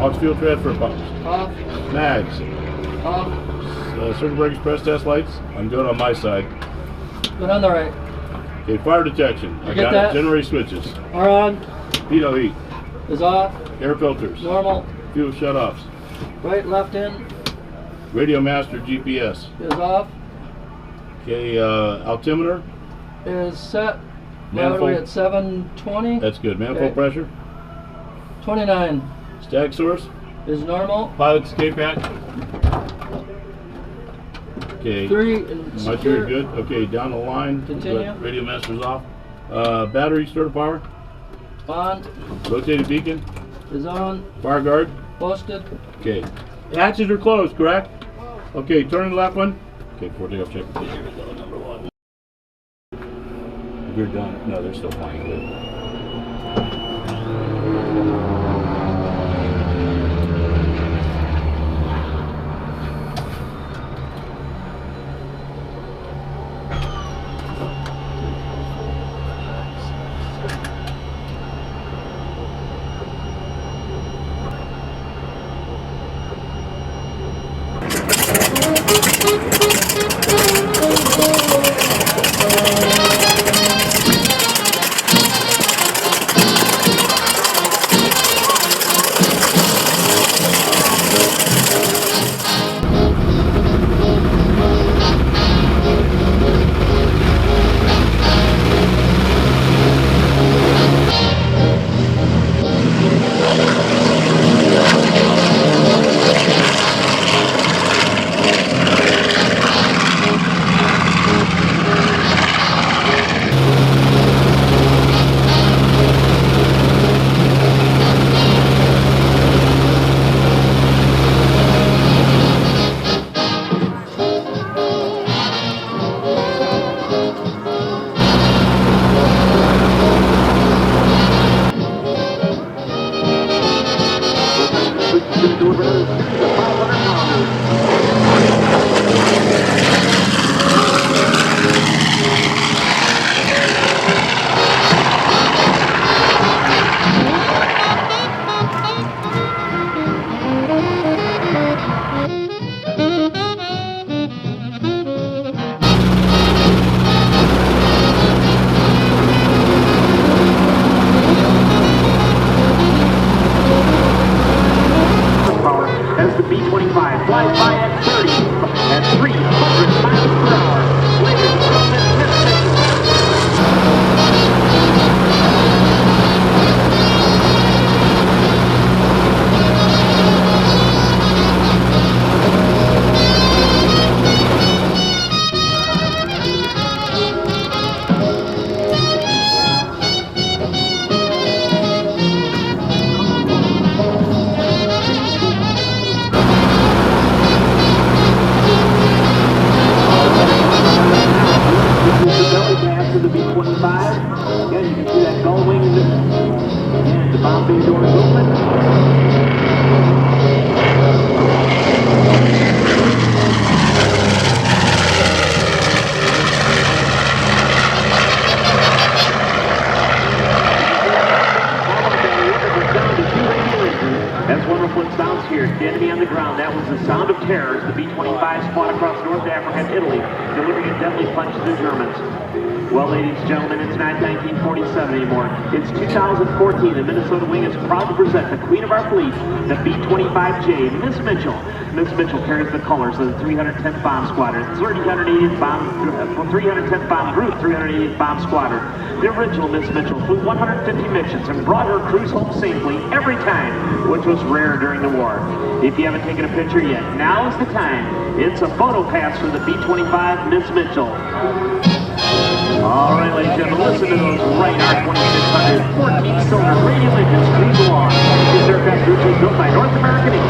Aux fuel transfer pumps. Off. Mags. Off. Circuit breakers, press test lights. I'm good on my side. Good on the right. Okay, fire detection. I got that? it. Generator switches. Are on. Pitot heat. Is off. Air filters. Normal. Fuel shutoffs. Right, left in. Radio master GPS. Is off. Okay, altimeter. Is set. Manifold. Battery at 720. That's good. Manifold pressure. 29. Stag source. Is normal. Pilot escape hatch. Okay. 3 and My secure. trigger good. Okay, down the line. Continue. Good. Radio master's off. Battery starter power. On. Rotated beacon. Is on. Fire guard. Posted. Okay. Hatches are closed, correct? Okay, turn the left one. Okay, before takeoff check. Okay, here we go, number 1. You're done. No, they're still flying good. As the B-25 flies by at 30 at 300 miles per hour. Ladies and gentlemen, the B-25. Again, you can see that gull wing in this. Again, the bomb bay door is open. That's wonderful sounds here. The enemy on the ground. That was the sound of terror as the B-25 spawned across North Africa and Italy, delivering a deadly punch to the Germans. Well, ladies and gentlemen, it's not 1947 anymore. It's 2014. The Minnesota Wing is proud to present the queen of our fleet, the B-25J, Miss Mitchell. Miss Mitchell carries the colors of the 310th Bomb Squadron, 310th Bomb Group, 380th Bomb Squadron. The original Miss Mitchell flew 150 missions and brought her crews home safely every time, which was rare during the war. If you haven't taken a picture yet, now is the time. It's a photo pass for the B-25 Miss Mitchell. All right, ladies and gentlemen, listen to those right R2600 14-cylinder radial engines cruise along. This aircraft was built by North American and